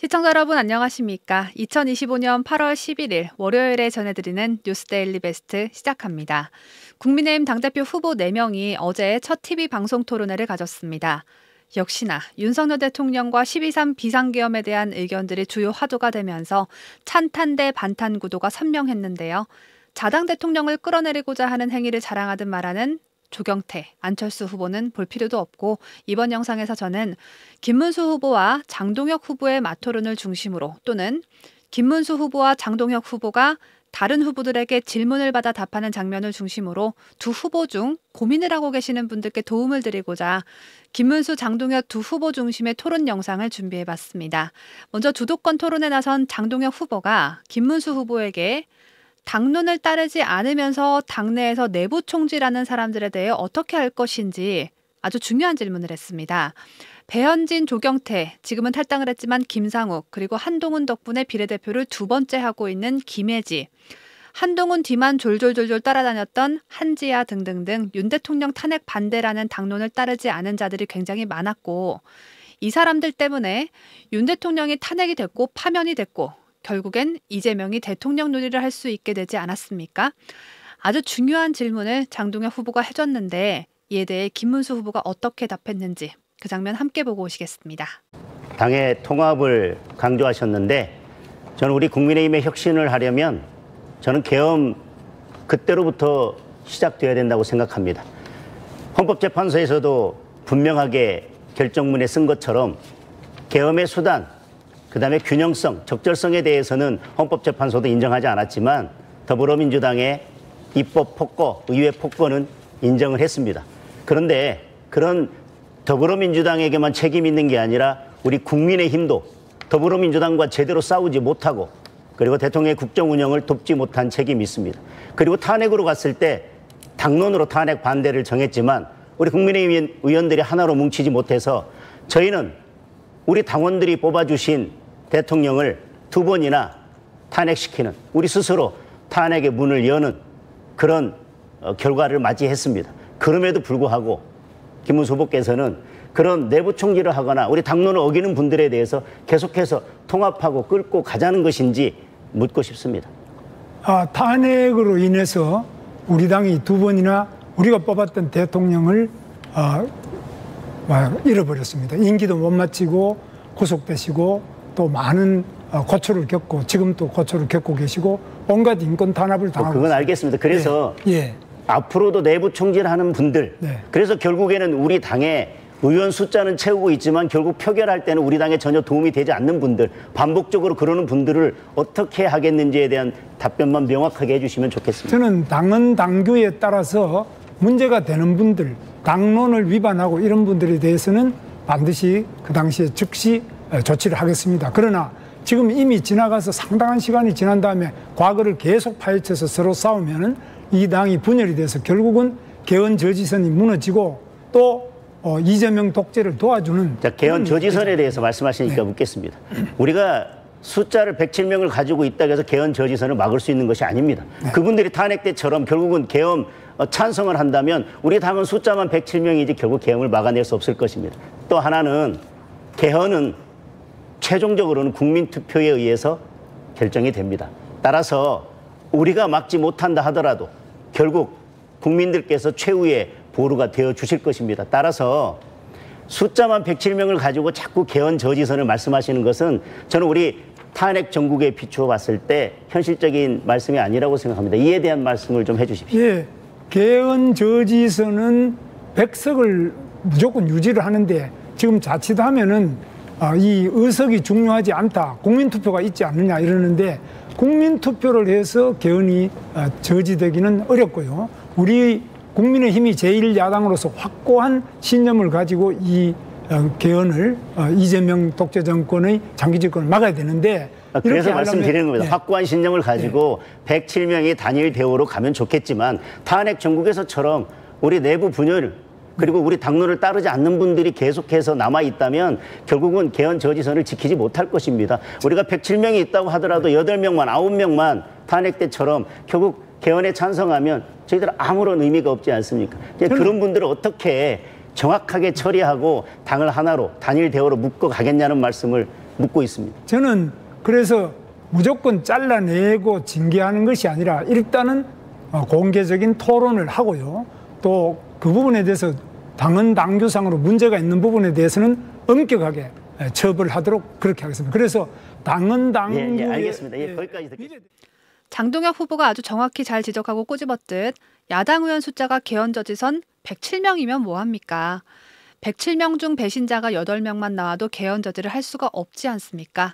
시청자 여러분 안녕하십니까? 2025년 8월 11일 월요일에 전해드리는 뉴스데일리 베스트 시작합니다. 국민의힘 당대표 후보 4명이 어제 첫 TV 방송 토론회를 가졌습니다. 역시나 윤석열 대통령과 12.3 비상계엄에 대한 의견들이 주요 화두가 되면서 찬탄 대 반탄 구도가 선명했는데요. 자당 대통령을 끌어내리고자 하는 행위를 자랑하듯 말하는 조경태, 안철수 후보는 볼 필요도 없고 이번 영상에서 저는 김문수 후보와 장동혁 후보의 맞토론을 중심으로 또는 김문수 후보와 장동혁 후보가 다른 후보들에게 질문을 받아 답하는 장면을 중심으로 두 후보 중 고민을 하고 계시는 분들께 도움을 드리고자 김문수, 장동혁 두 후보 중심의 토론 영상을 준비해봤습니다. 먼저 주도권 토론에 나선 장동혁 후보가 김문수 후보에게 당론을 따르지 않으면서 당내에서 내부 총질하는 사람들에 대해 어떻게 할 것인지 아주 중요한 질문을 했습니다. 배현진, 조경태, 지금은 탈당을 했지만 김상욱, 그리고 한동훈 덕분에 비례대표를 두 번째 하고 있는 김혜지, 한동훈 뒤만 졸졸졸졸 따라다녔던 한지아 등등등 윤 대통령 탄핵 반대라는 당론을 따르지 않은 자들이 굉장히 많았고 이 사람들 때문에 윤 대통령이 탄핵이 됐고 파면이 됐고 결국엔 이재명이 대통령 놀이를 할 수 있게 되지 않았습니까? 아주 중요한 질문을 장동혁 후보가 해줬는데 이에 대해 김문수 후보가 어떻게 답했는지 그 장면 함께 보고 오시겠습니다. 당의 통합을 강조하셨는데 저는 우리 국민의힘의 혁신을 하려면 저는 계엄 그때로부터 시작돼야 된다고 생각합니다. 헌법재판소에서도 분명하게 결정문에 쓴 것처럼 계엄의 수단, 그다음에 균형성, 적절성에 대해서는 헌법재판소도 인정하지 않았지만 더불어민주당의 입법 폭거, 의회 폭거는 인정을 했습니다. 그런데 그런 더불어민주당에게만 책임이 있는 게 아니라 우리 국민의힘도 더불어민주당과 제대로 싸우지 못하고 그리고 대통령의 국정 운영을 돕지 못한 책임이 있습니다. 그리고 탄핵으로 갔을 때 당론으로 탄핵 반대를 정했지만 우리 국민의힘 의원들이 하나로 뭉치지 못해서 저희는 우리 당원들이 뽑아주신 대통령을 두 번이나 탄핵시키는 우리 스스로 탄핵의 문을 여는 그런 결과를 맞이했습니다. 그럼에도 불구하고 김문수 후보께서는 그런 내부 총질을 하거나 우리 당론을 어기는 분들에 대해서 계속해서 통합하고 끌고 가자는 것인지 묻고 싶습니다. 탄핵으로 인해서 우리 당이 두 번이나 우리가 뽑았던 대통령을 잃어버렸습니다. 임기도 못 마치고 구속되시고 또 많은 고초를 겪고 지금 또 고초를 겪고 계시고 온갖 인권 탄압을 당하고 그건 알겠습니다. 그래서 앞으로도 내부 총질하는 분들 그래서 결국에는 우리 당의 의원 숫자는 채우고 있지만 결국 표결할 때는 우리 당에 전혀 도움이 되지 않는 분들 반복적으로 그러는 분들을 어떻게 하겠는지에 대한 답변만 명확하게 해주시면 좋겠습니다. 저는 당헌 당규에 따라서 문제가 되는 분들 당론을 위반하고 이런 분들에 대해서는 반드시 그 당시에 즉시 조치를 하겠습니다. 그러나 지금 이미 지나가서 상당한 시간이 지난 다음에 과거를 계속 파헤쳐서 서로 싸우면은 이 당이 분열이 돼서 결국은 개헌 저지선이 무너지고 또 이재명 독재를 도와주는 개헌 저지선에 대해서 말씀하시니까 묻겠습니다. 우리가 숫자를 107명을 가지고 있다고 해서 개헌 저지선을 막을 수 있는 것이 아닙니다. 그분들이 탄핵 때처럼 결국은 계엄 찬성을 한다면 우리 당은 숫자만 107명이지 결국 계엄을 막아낼 수 없을 것입니다. 또 하나는 개헌은 최종적으로는 국민투표에 의해서 결정이 됩니다. 따라서 우리가 막지 못한다 하더라도 결국 국민들께서 최후의 보루가 되어 주실 것입니다. 따라서 숫자만 107명을 가지고 자꾸 개헌 저지선을 말씀하시는 것은 저는 우리 탄핵 정국에 비추어 봤을 때 현실적인 말씀이 아니라고 생각합니다. 이에 대한 말씀을 좀 해주십시오. 개헌 저지선은 100석을 무조건 유지를 하는데 지금 자칫하면은 이 의석이 중요하지 않다. 국민투표가 있지 않느냐 이러는데 국민투표를 해서 개헌이 저지되기는 어렵고요. 우리 국민의힘이 제1야당으로서 확고한 신념을 가지고 이 개헌을 이재명 독재 정권의 장기 집권을 막아야 되는데 그래서 말씀드리는 겁니다. 확고한 신념을 가지고 107명이 단일 대우로 가면 좋겠지만 탄핵 전국에서처럼 우리 내부 분열 그리고 우리 당론을 따르지 않는 분들이 계속해서 남아있다면 결국은 개헌 저지선을 지키지 못할 것입니다. 우리가 107명이 있다고 하더라도 8명만, 9명만 탄핵 때처럼 결국 개헌에 찬성하면 저희들 아무런 의미가 없지 않습니까? 그런 분들을 어떻게 정확하게 처리하고 당을 하나로 단일 대우로 묶어 가겠냐는 말씀을 묻고 있습니다. 저는 그래서 무조건 잘라내고 징계하는 것이 아니라 일단은 공개적인 토론을 하고요. 또 그 부분에 대해서 당헌 당규상으로 문제가 있는 부분에 대해서는 엄격하게 처벌하도록 그렇게 하겠습니다. 그래서 당헌 당규 알겠습니다. 거기까지 듣겠습니다. 장동혁 후보가 아주 정확히 잘 지적하고 꼬집었듯 야당 의원 숫자가 개헌저지선 107명이면 뭐합니까? 107명 중 배신자가 8명만 나와도 개헌저지를 할 수가 없지 않습니까?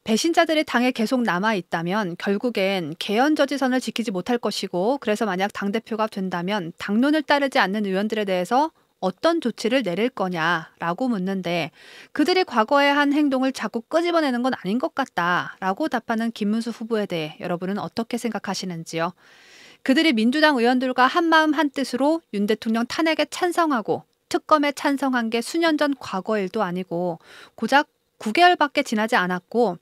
배신자들이 당에 계속 남아있다면 결국엔 개헌저지선을 지키지 못할 것이고 그래서 만약 당대표가 된다면 당론을 따르지 않는 의원들에 대해서 어떤 조치를 내릴 거냐라고 묻는데 그들이 과거에 한 행동을 자꾸 끄집어내는 건 아닌 것 같다라고 답하는 김문수 후보에 대해 여러분은 어떻게 생각하시는지요? 그들이 민주당 의원들과 한마음 한뜻으로 윤 대통령 탄핵에 찬성하고 특검에 찬성한 게 수년 전 과거 일도 아니고 고작 9개월밖에 지나지 않았고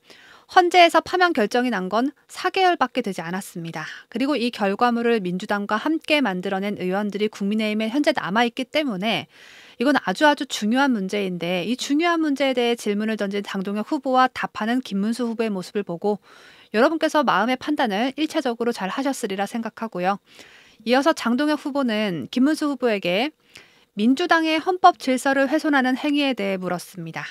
헌재에서 파면 결정이 난 건 4개월밖에 되지 않았습니다. 그리고 이 결과물을 민주당과 함께 만들어낸 의원들이 국민의힘에 현재 남아있기 때문에 이건 아주 중요한 문제인데 이 중요한 문제에 대해 질문을 던진 장동혁 후보와 답하는 김문수 후보의 모습을 보고 여러분께서 마음의 판단을 1차적으로 잘 하셨으리라 생각하고요. 이어서 장동혁 후보는 김문수 후보에게 민주당의 헌법 질서를 훼손하는 행위에 대해 물었습니다.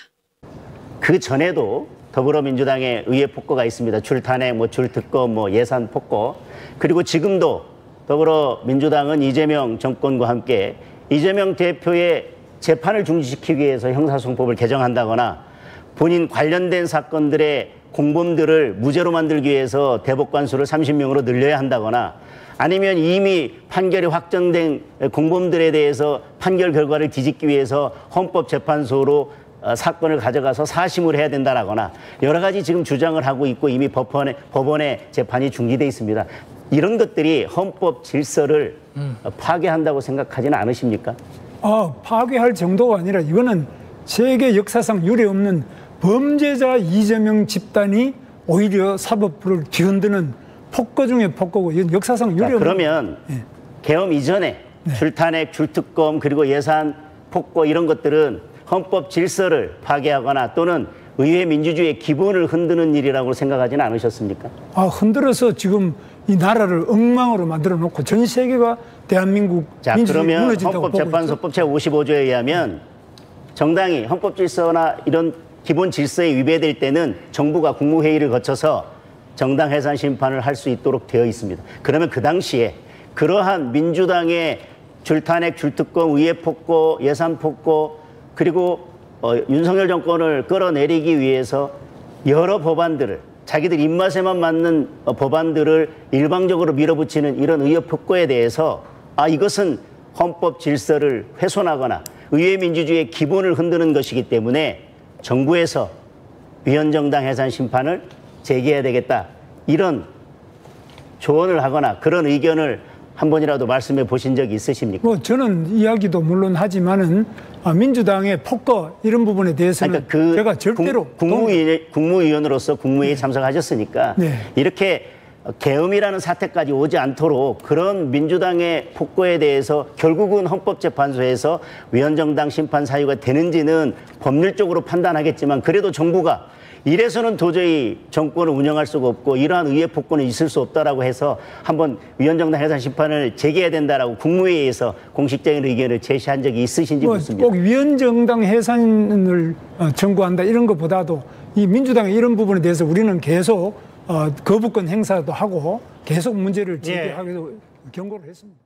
그 전에도 더불어민주당의 의회 폭거가 있습니다. 줄탄핵, 줄특검, 예산 폭거. 그리고 지금도 더불어민주당은 이재명 정권과 함께 이재명 대표의 재판을 중지시키기 위해서 형사소송법을 개정한다거나 본인 관련된 사건들의 공범들을 무죄로 만들기 위해서 대법관 수를 30명으로 늘려야 한다거나 아니면 이미 판결이 확정된 공범들에 대해서 판결 결과를 뒤집기 위해서 헌법재판소로 사건을 가져가서 사심을 해야 된다라거나 여러 가지 지금 주장을 하고 있고 이미 법원에 재판이 중지돼 있습니다. 이런 것들이 헌법 질서를 파괴한다고 생각하지는 않으십니까? 파괴할 정도가 아니라 이거는 세계 역사상 유례없는 범죄자 이재명 집단이 오히려 사법부를 뒤흔드는 폭거 중에 폭거고 이건 역사상 유례없는. 그러면 계엄 이전에 줄탄핵, 줄특검 그리고 예산 폭거 이런 것들은 헌법 질서를 파괴하거나 또는 의회 민주주의의 기본을 흔드는 일이라고 생각하지는 않으셨습니까? 흔들어서 지금 이 나라를 엉망으로 만들어 놓고 전 세계가 대한민국 민주주의 그러면 무너진다고 보고 있죠. 헌법재판소법 제55조에 의하면 정당이 헌법 질서나 이런 기본 질서에 위배될 때는 정부가 국무회의를 거쳐서 정당 해산 심판을 할 수 있도록 되어 있습니다. 그러면 그 당시에 그러한 민주당의 줄탄핵, 줄특검, 의회 폭거, 예산 폭거 그리고 윤석열 정권을 끌어내리기 위해서 여러 법안들을 자기들 입맛에만 맞는 법안들을 일방적으로 밀어붙이는 이런 의회 폭거에 대해서 이것은 헌법 질서를 훼손하거나 의회 민주주의의 기본을 흔드는 것이기 때문에 정부에서 위헌정당 해산 심판을 제기해야 되겠다. 이런 조언을 하거나 그런 의견을 한 번이라도 말씀해 보신 적이 있으십니까? 저는 이야기도 물론 하지만은 민주당의 폭거 이런 부분에 대해서는 제가 절대로 국무위원으로서 국무회의에 참석하셨으니까 이렇게 계엄이라는 사태까지 오지 않도록 그런 민주당의 폭거에 대해서 결국은 헌법재판소에서 위헌정당 심판 사유가 되는지는 법률적으로 판단하겠지만 그래도 정부가 이래서는 도저히 정권을 운영할 수가 없고 이러한 의회 폭거는 있을 수 없다라고 해서 한번 위헌정당 해산 심판을 제기해야 된다라고 국무회의에서 공식적인 의견을 제시한 적이 있으신지 묻습니다. 꼭 위헌정당 해산을 청구한다 이런 것보다도 이 민주당의 이런 부분에 대해서 우리는 계속 거부권 행사도 하고 계속 문제를 제기하기도 경고를 했습니다.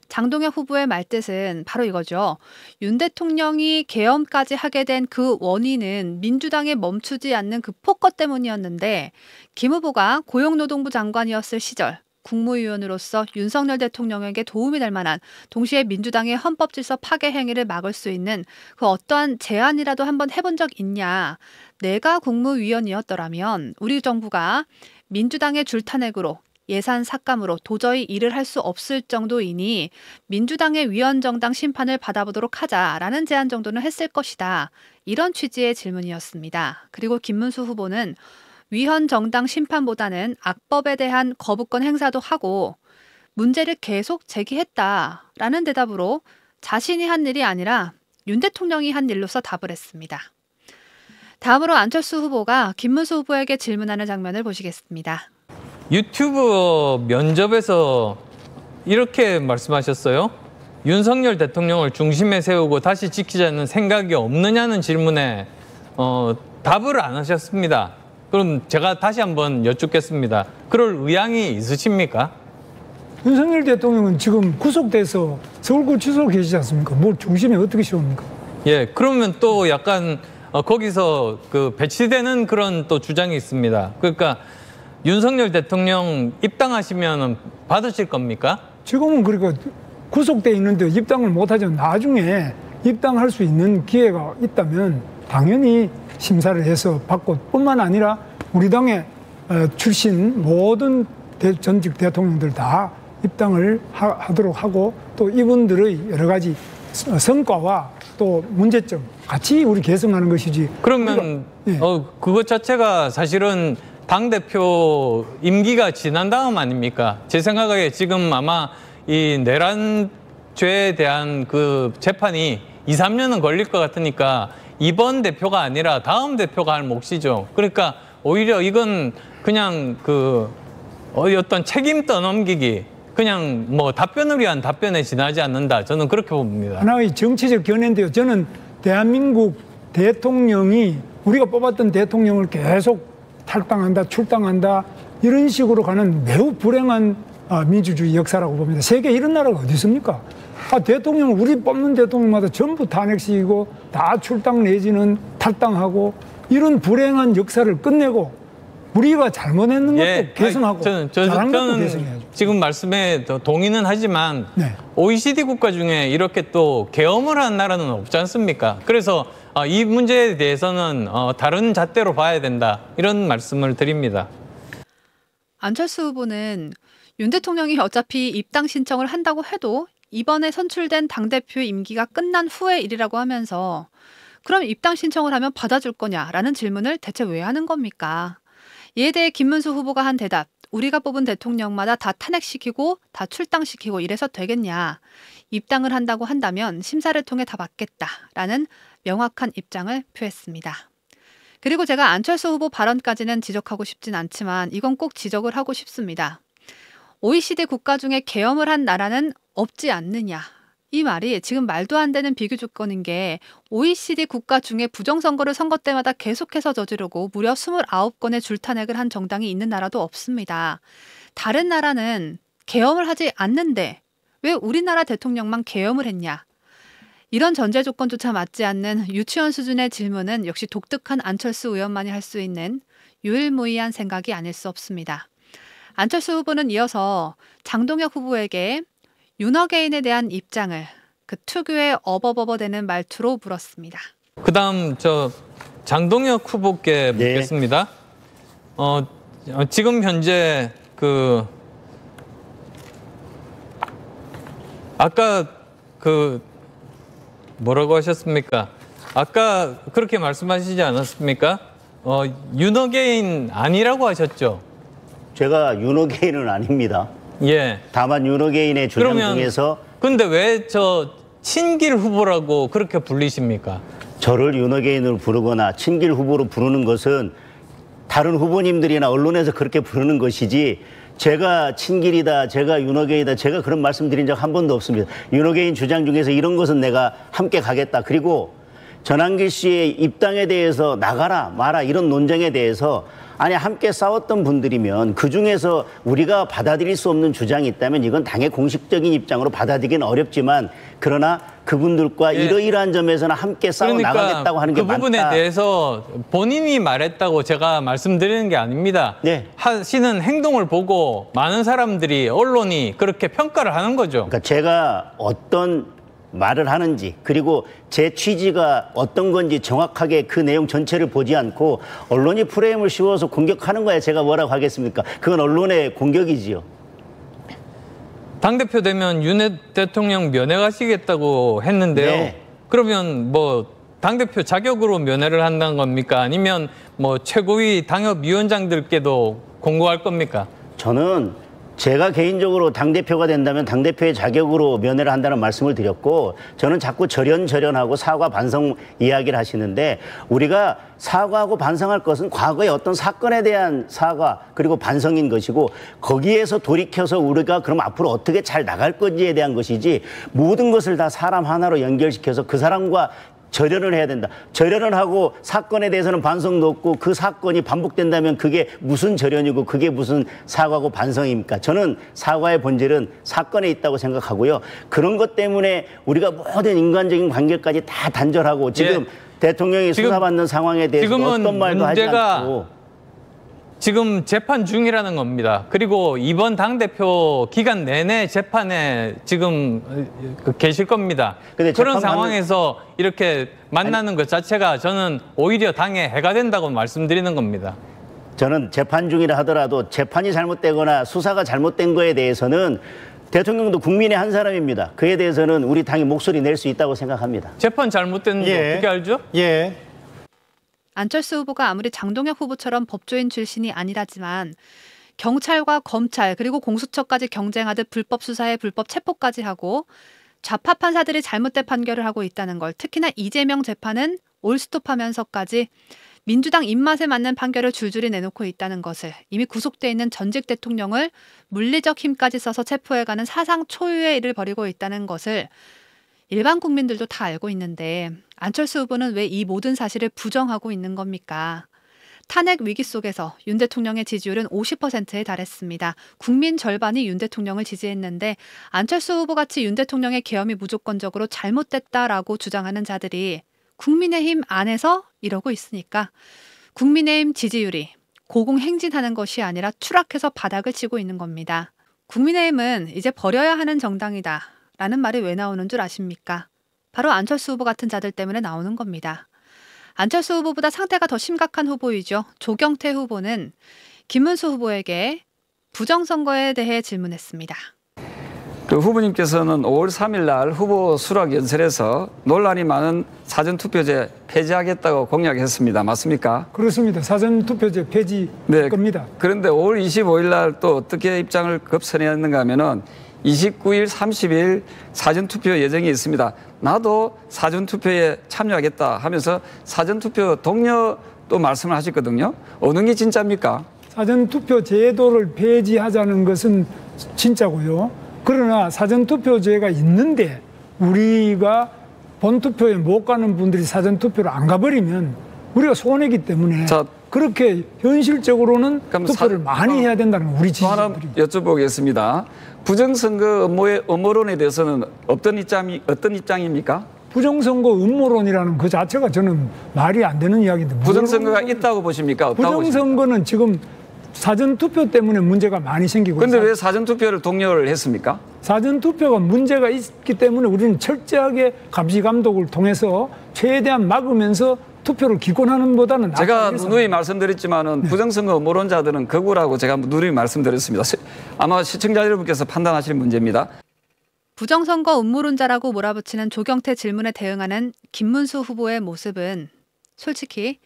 장동혁 후보의 말뜻은 바로 이거죠. 윤 대통령이 계엄까지 하게 된 그 원인은 민주당에 멈추지 않는 그 폭거 때문이었는데 김 후보가 고용노동부 장관이었을 시절 국무위원으로서 윤석열 대통령에게 도움이 될 만한 동시에 민주당의 헌법질서 파괴 행위를 막을 수 있는 그 어떠한 제안이라도 한번 해본 적 있냐. 내가 국무위원이었더라면 우리 정부가 민주당의 줄탄핵으로 예산 삭감으로 도저히 일을 할 수 없을 정도이니 민주당의 위헌정당 심판을 받아보도록 하자라는 제안 정도는 했을 것이다. 이런 취지의 질문이었습니다. 그리고 김문수 후보는 위헌정당 심판보다는 악법에 대한 거부권 행사도 하고 문제를 계속 제기했다라는 대답으로 자신이 한 일이 아니라 윤 대통령이 한 일로서 답을 했습니다. 다음으로 안철수 후보가 김문수 후보에게 질문하는 장면을 보시겠습니다. 유튜브 면접에서 이렇게 말씀하셨어요. 윤석열 대통령을 중심에 세우고 다시 지키자는 생각이 없느냐는 질문에 답을 안 하셨습니다. 그럼 제가 다시 한번 여쭙겠습니다. 그럴 의향이 있으십니까? 윤석열 대통령은 지금 구속돼서 서울구치소에 계시지 않습니까? 뭘 중심에 어떻게 세웁니까? 예, 그러면 또 약간 거기서 그 배치되는 그런 또 주장이 있습니다. 그러니까 윤석열 대통령 입당하시면 받으실 겁니까? 지금은 그러니까 구속돼 있는데 입당을 못하죠. 나중에 입당할 수 있는 기회가 있다면 당연히 심사를 해서 받고 뿐만 아니라 우리 당의 출신 모든 전직 대통령들 다 입당을 하도록 하고 또 이분들의 여러 가지 성과와 또 문제점 같이 우리 개선하는 것이지. 그러면 예. 그것 자체가 사실은 당대표 임기가 지난 다음 아닙니까? 제 생각에 지금 아마 이 내란죄에 대한 그 재판이 2, 3년은 걸릴 것 같으니까 이번 대표가 아니라 다음 대표가 할 몫이죠. 그러니까 오히려 이건 그냥 그 어떤 책임 떠넘기기, 그냥 뭐 답변을 위한 답변에 지나지 않는다. 저는 그렇게 봅니다. 하나의 정치적 견해인데요. 저는 대한민국 대통령이 우리가 뽑았던 대통령을 계속 탈당한다, 출당한다 이런 식으로 가는 매우 불행한 민주주의 역사라고 봅니다. 세계에 이런 나라가 어디 있습니까? 대통령 우리 뽑는 대통령마다 전부 탄핵시키고 다 출당 내지는 탈당하고 이런 불행한 역사를 끝내고 우리가 잘못했는 것도 개선하고 잘한 것도 개선해야죠. 지금 말씀에 동의는 하지만 네. OECD 국가 중에 이렇게 또 계엄을 한 나라는 없지 않습니까? 그래서 이 문제에 대해서는 다른 잣대로 봐야 된다. 이런 말씀을 드립니다. 안철수 후보는 윤 대통령이 어차피 입당 신청을 한다고 해도 이번에 선출된 당대표 임기가 끝난 후의 일이라고 하면서 그럼 입당 신청을 하면 받아줄 거냐라는 질문을 대체 왜 하는 겁니까? 이에 대해 김문수 후보가 한 대답, 우리가 뽑은 대통령마다 다 탄핵시키고 다 출당시키고 이래서 되겠냐. 입당을 한다고 한다면 심사를 통해 다 받겠다라는 명확한 입장을 표했습니다. 그리고 제가 안철수 후보 발언까지는 지적하고 싶진 않지만 이건 꼭 지적을 하고 싶습니다. OECD 국가 중에 계엄을 한 나라는 없지 않느냐. 이 말이 지금 말도 안 되는 비교 조건인 게 OECD 국가 중에 부정선거를 선거 때마다 계속해서 저지르고 무려 29건의 줄탄핵을 한 정당이 있는 나라도 없습니다. 다른 나라는 계엄을 하지 않는데 왜 우리나라 대통령만 계엄을 했냐. 이런 전제 조건조차 맞지 않는 유치원 수준의 질문은 역시 독특한 안철수 의원만이 할 수 있는 유일무이한 생각이 아닐 수 없습니다. 안철수 후보는 이어서 장동혁 후보에게 윤어게인에 대한 입장을 그 특유의 어버버버대는 말투로 물었습니다. 그다음 장동혁 후보께 묻겠습니다. 지금 현재 아까 뭐라고 하셨습니까? 아까 그렇게 말씀하시지 않았습니까? 윤어게인 아니라고 하셨죠? 제가 윤어게인은 아닙니다. 예. 다만 윤어게인의 주장 중에서 근데 왜 친길 후보라고 그렇게 불리십니까? 저를 윤어게인으로 부르거나 친길 후보로 부르는 것은 다른 후보님들이나 언론에서 그렇게 부르는 것이지 제가 친길이다, 제가 윤어게인이다, 제가 그런 말씀 드린 적 한 번도 없습니다. 윤어게인 주장 중에서 이런 것은 내가 함께 가겠다. 그리고 전한길 씨의 입당에 대해서 나가라 마라 이런 논쟁에 대해서 아니 함께 싸웠던 분들이면 그중에서 우리가 받아들일 수 없는 주장이 있다면 이건 당의 공식적인 입장으로 받아들이기는 어렵지만 그러나 그분들과 이러이러한 점에서는 함께 싸워 나가겠다고 하는 게 맞다. 그 부분에 대해서 본인이 말했다고 제가 말씀드리는 게 아닙니다. 네. 하시는 행동을 보고 많은 사람들이 언론이 그렇게 평가를 하는 거죠. 그러니까 제가 어떤 말을 하는지 그리고 제 취지가 어떤 건지 정확하게 그 내용 전체를 보지 않고 언론이 프레임을 씌워서 공격하는 거야 제가 뭐라고 하겠습니까? 그건 언론의 공격이지요. 당대표 되면 윤 대통령 면회가시겠다고 했는데요. 네. 그러면 뭐 당대표 자격으로 면회를 한다는 겁니까? 아니면 뭐 최고위 당협위원장들께도 공고할 겁니까? 저는 제가 개인적으로 당대표가 된다면 당대표의 자격으로 면회를 한다는 말씀을 드렸고, 저는 자꾸 절연하고 사과 반성 이야기를 하시는데, 우리가 사과하고 반성할 것은 과거의 어떤 사건에 대한 사과 그리고 반성인 것이고, 거기에서 돌이켜서 우리가 그럼 앞으로 어떻게 잘 나갈 건지에 대한 것이지, 모든 것을 다 사람 하나로 연결시켜서 그 사람과 절연을 해야 된다. 절연을 하고 사건에 대해서는 반성도 없고, 그 사건이 반복된다면 그게 무슨 절연이고 그게 무슨 사과고 반성입니까? 저는 사과의 본질은 사건에 있다고 생각하고요. 그런 것 때문에 우리가 모든 인간적인 관계까지 다 단절하고 지금 대통령이 수사받는 상황에 대해서 어떤 말도 하지 않고 지금 재판 중이라는 겁니다. 그리고 이번 당대표 기간 내내 재판에 지금 계실 겁니다. 그런 상황에서 이렇게 만나는 것 자체가 저는 오히려 당에 해가 된다고 말씀드리는 겁니다. 저는 재판 중이라 하더라도 재판이 잘못되거나 수사가 잘못된 거에 대해서는 대통령도 국민의 한 사람입니다. 그에 대해서는 우리 당이 목소리 낼 수 있다고 생각합니다. 재판 잘못된 거 어떻게 알죠? 안철수 후보가 아무리 장동혁 후보처럼 법조인 출신이 아니라지만 경찰과 검찰 그리고 공수처까지 경쟁하듯 불법 수사에 불법 체포까지 하고 좌파 판사들이 잘못된 판결을 하고 있다는 걸, 특히나 이재명 재판은 올스톱하면서까지 민주당 입맛에 맞는 판결을 줄줄이 내놓고 있다는 것을, 이미 구속돼 있는 전직 대통령을 물리적 힘까지 써서 체포해가는 사상 초유의 일을 벌이고 있다는 것을 일반 국민들도 다 알고 있는데, 안철수 후보는 왜 이 모든 사실을 부정하고 있는 겁니까? 탄핵 위기 속에서 윤 대통령의 지지율은 50%에 달했습니다. 국민 절반이 윤 대통령을 지지했는데, 안철수 후보같이 윤 대통령의 계엄이 무조건적으로 잘못됐다라고 주장하는 자들이 국민의힘 안에서 이러고 있으니까 국민의힘 지지율이 고공행진하는 것이 아니라 추락해서 바닥을 치고 있는 겁니다. 국민의힘은 이제 버려야 하는 정당이다 라는 말이 왜 나오는 줄 아십니까? 바로 안철수 후보 같은 자들 때문에 나오는 겁니다. 안철수 후보보다 상태가 더 심각한 후보이죠. 조경태 후보는 김문수 후보에게 부정선거에 대해 질문했습니다. 그 후보님께서는 5월 3일 날 후보 수락 연설에서 논란이 많은 사전투표제 폐지하겠다고 공약했습니다. 맞습니까? 그렇습니다. 사전투표제 폐지 겁니다. 그런데 5월 25일 날 또 어떻게 입장을 급선회했는가 하면은 29일, 30일 사전투표 예정이 있습니다. 나도 사전투표에 참여하겠다 하면서 사전투표 독려도 말씀을 하셨거든요. 어느 게 진짜입니까? 사전투표 제도를 폐지하자는 것은 진짜고요. 그러나 사전투표제가 있는데 우리가 본투표에 못 가는 분들이 사전투표를 안 가버리면 우리가 손해이기 때문에 그렇게 현실적으로는 투표를 많이 해야 된다는 우리 지지자들이. 하나 여쭤보겠습니다. 부정선거 음모론에 대해서는 어떤 입장입니까? 부정선거 음모론이라는 그 자체가 저는 말이 안 되는 이야기인데. 부정선거가 있다고 보십니까? 없다고 부정선거는 지금 사전투표 때문에 문제가 많이 생기고. 그런데 왜 사전투표를 독려를 했습니까? 사전투표가 문제가 있기 때문에 우리는 철저하게 감시감독을 통해서 최대한 막으면서 투표를 기권하는 보다는 제가 누누이 말씀드렸지만은 부정선거 음모론자들은 극우라고 제가 누누이 말씀드렸습니다. 아마 시청자 여러분께서 판단하실 문제입니다. 부정선거 음모론자라고 몰아붙이는 조경태 질문에 대응하는 김문수 후보의 모습은 솔직히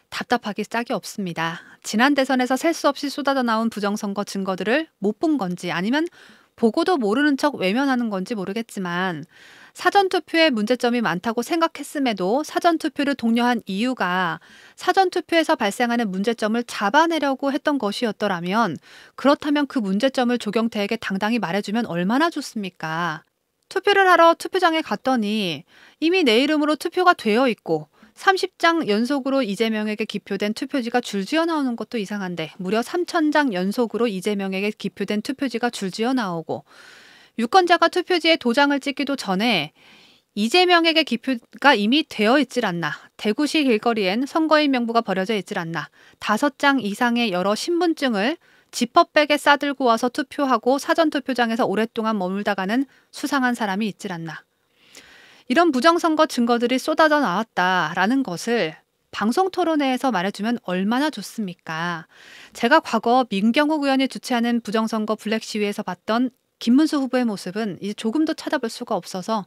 답답하기 짝이 없습니다. 지난 대선에서 셀 수 없이 쏟아져 나온 부정선거 증거들을 못 본 건지 아니면 보고도 모르는 척 외면하는 건지 모르겠지만 사전투표에 문제점이 많다고 생각했음에도 사전투표를 독려한 이유가 사전투표에서 발생하는 문제점을 잡아내려고 했던 것이었더라면, 그렇다면 그 문제점을 조경태에게 당당히 말해주면 얼마나 좋습니까? 투표를 하러 투표장에 갔더니 이미 내 이름으로 투표가 되어 있고 30장 연속으로 이재명에게 기표된 투표지가 줄지어 나오는 것도 이상한데 무려 3,000장 연속으로 이재명에게 기표된 투표지가 줄지어 나오고, 유권자가 투표지에 도장을 찍기도 전에 이재명에게 기표가 이미 되어 있질 않나, 대구시 길거리엔 선거인 명부가 버려져 있질 않나, 5장 이상의 여러 신분증을 지퍼백에 싸들고 와서 투표하고 사전투표장에서 오랫동안 머물다가는 수상한 사람이 있질 않나. 이런 부정선거 증거들이 쏟아져 나왔다라는 것을 방송토론회에서 말해주면 얼마나 좋습니까? 제가 과거 민경욱 의원이 주최하는 부정선거 블랙 시위에서 봤던 김문수 후보의 모습은 이제 조금도 찾아볼 수가 없어서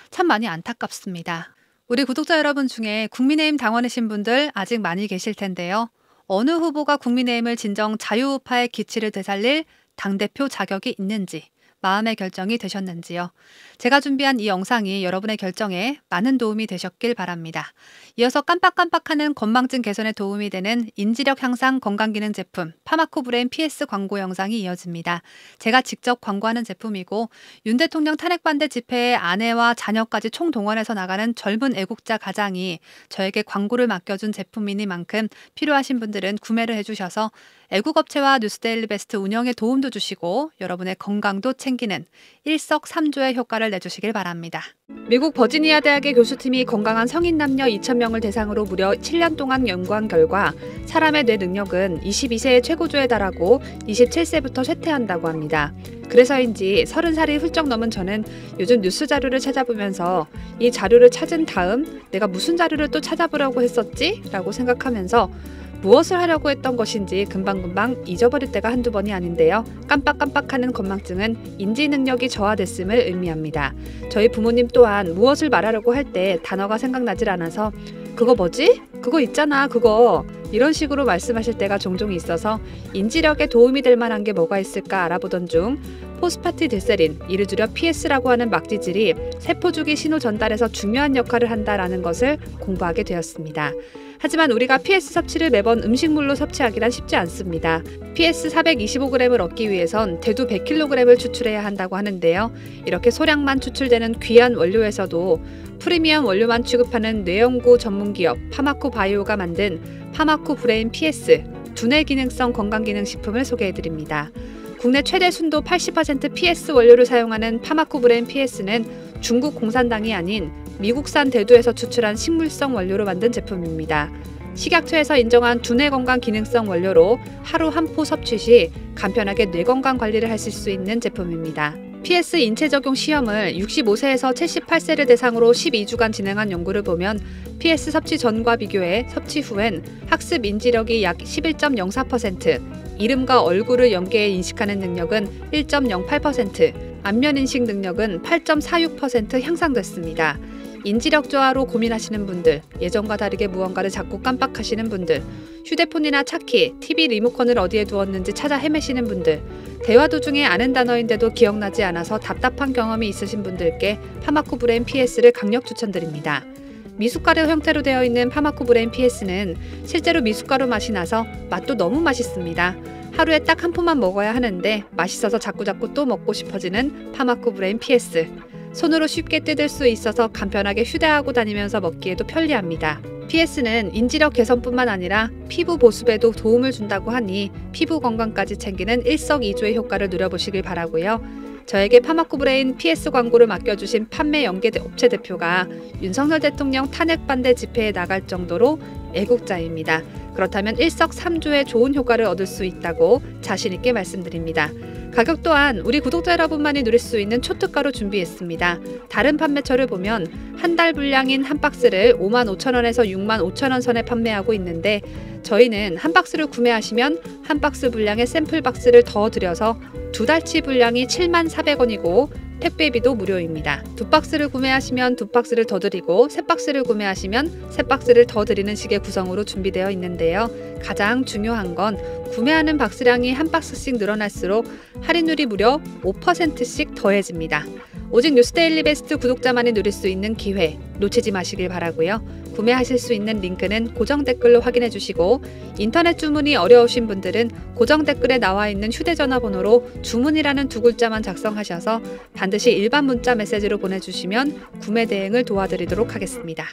참 많이 안타깝습니다. 우리 구독자 여러분 중에 국민의힘 당원이신 분들 아직 많이 계실 텐데요. 어느 후보가 국민의힘을 진정 자유우파의 기치를 되살릴 당대표 자격이 있는지 마음의 결정이 되셨는지요? 제가 준비한 이 영상이 여러분의 결정에 많은 도움이 되셨길 바랍니다. 이어서 깜빡깜빡하는 건망증 개선에 도움이 되는 인지력 향상 건강기능 제품 파마코 브레인 PS 광고 영상이 이어집니다. 제가 직접 광고하는 제품이고 윤 대통령 탄핵반대 집회에 아내와 자녀까지 총동원해서 나가는 젊은 애국자 가장이 저에게 광고를 맡겨준 제품이니만큼 필요하신 분들은 구매를 해주셔서 애국업체와 뉴스데일리베스트 운영에 도움도 주시고 여러분의 건강도 챙기는 일석삼조의 효과를 내주시길 바랍니다. 미국 버지니아 대학의 교수팀이 건강한 성인 남녀 2,000명을 대상으로 무려 7년 동안 연구한 결과 사람의 뇌 능력은 22세의 최고조에 달하고 27세부터 쇠퇴한다고 합니다. 그래서인지 30살이 훌쩍 넘은 저는 요즘 뉴스 자료를 찾아보면서 이 자료를 찾은 다음 내가 무슨 자료를 또 찾아보려고 했었지? 라고 생각하면서 무엇을 하려고 했던 것인지 금방금방 잊어버릴 때가 한두 번이 아닌데요. 깜빡깜빡하는 건망증은 인지 능력이 저하됐음을 의미합니다. 저희 부모님 또한 무엇을 말하려고 할 때 단어가 생각나질 않아서 그거 뭐지? 그거 있잖아 그거 이런 식으로 말씀하실 때가 종종 있어서 인지력에 도움이 될 만한 게 뭐가 있을까 알아보던 중 포스파티딜세린, 이를 줄여 PS라고 하는 막지질이 세포주기 신호 전달에서 중요한 역할을 한다라는 것을 공부하게 되었습니다. 하지만 우리가 PS 섭취를 매번 음식물로 섭취하기란 쉽지 않습니다. PS 425g을 얻기 위해선 대두 100kg을 추출해야 한다고 하는데요. 이렇게 소량만 추출되는 귀한 원료에서도 프리미엄 원료만 취급하는 뇌연구 전문기업 파마코 바이오가 만든 파마코 브레인 PS 두뇌 기능성 건강기능식품을 소개해드립니다. 국내 최대 순도 80% PS 원료를 사용하는 파마코 브레인 PS는 중국 공산당이 아닌 미국산 대두에서 추출한 식물성 원료로 만든 제품입니다. 식약처에서 인정한 두뇌 건강 기능성 원료로 하루 한 포 섭취 시 간편하게 뇌 건강 관리를 하실 수 있는 제품입니다. PS 인체 적용 시험을 65세에서 78세를 대상으로 12주간 진행한 연구를 보면 PS 섭취 전과 비교해 섭취 후엔 학습 인지력이 약 11.04%, 이름과 얼굴을 연계해 인식하는 능력은 1.08%, 안면 인식 능력은 8.46% 향상됐습니다. 인지력 저하로 고민하시는 분들, 예전과 다르게 무언가를 자꾸 깜빡하시는 분들, 휴대폰이나 차키, TV 리모컨을 어디에 두었는지 찾아 헤매시는 분들, 대화 도중에 아는 단어인데도 기억나지 않아서 답답한 경험이 있으신 분들께 파마코 브레인 PS를 강력 추천드립니다. 미숫가루 형태로 되어 있는 파마코 브레인 PS는 실제로 미숫가루 맛이 나서 맛도 너무 맛있습니다. 하루에 딱 한 포만 먹어야 하는데 맛있어서 자꾸자꾸 또 먹고 싶어지는 파마코 브레인 PS. 손으로 쉽게 뜯을 수 있어서 간편하게 휴대하고 다니면서 먹기에도 편리합니다. PS는 인지력 개선뿐만 아니라 피부 보습에도 도움을 준다고 하니 피부 건강까지 챙기는 일석이조의 효과를 누려보시길 바라고요. 저에게 파마코 브레인 PS 광고를 맡겨주신 판매 연계 업체 대표가 윤석열 대통령 탄핵 반대 집회에 나갈 정도로 애국자입니다. 그렇다면 일석삼조의 좋은 효과를 얻을 수 있다고 자신있게 말씀드립니다. 가격 또한 우리 구독자 여러분만이 누릴 수 있는 초특가로 준비했습니다. 다른 판매처를 보면 한 달 분량인 한 박스를 55,000원에서 65,000원 선에 판매하고 있는데 저희는 한 박스를 구매하시면 한 박스 분량의 샘플 박스를 더 드려서 두 달치 분량이 74,400원이고 택배비도 무료입니다. 두 박스를 구매하시면 두 박스를 더 드리고 세 박스를 구매하시면 세 박스를 더 드리는 식의 구성으로 준비되어 있는데요. 가장 중요한 건 구매하는 박스량이 한 박스씩 늘어날수록 할인율이 무려 5%씩 더해집니다. 오직 뉴스데일리베스트 구독자만이 누릴 수 있는 기회 놓치지 마시길 바라고요. 구매하실 수 있는 링크는 고정 댓글로 확인해 주시고 인터넷 주문이 어려우신 분들은 고정 댓글에 나와 있는 휴대전화 번호로 주문이라는 두 글자만 작성하셔서 반드시 일반 문자 메시지로 보내주시면 구매 대행을 도와드리도록 하겠습니다.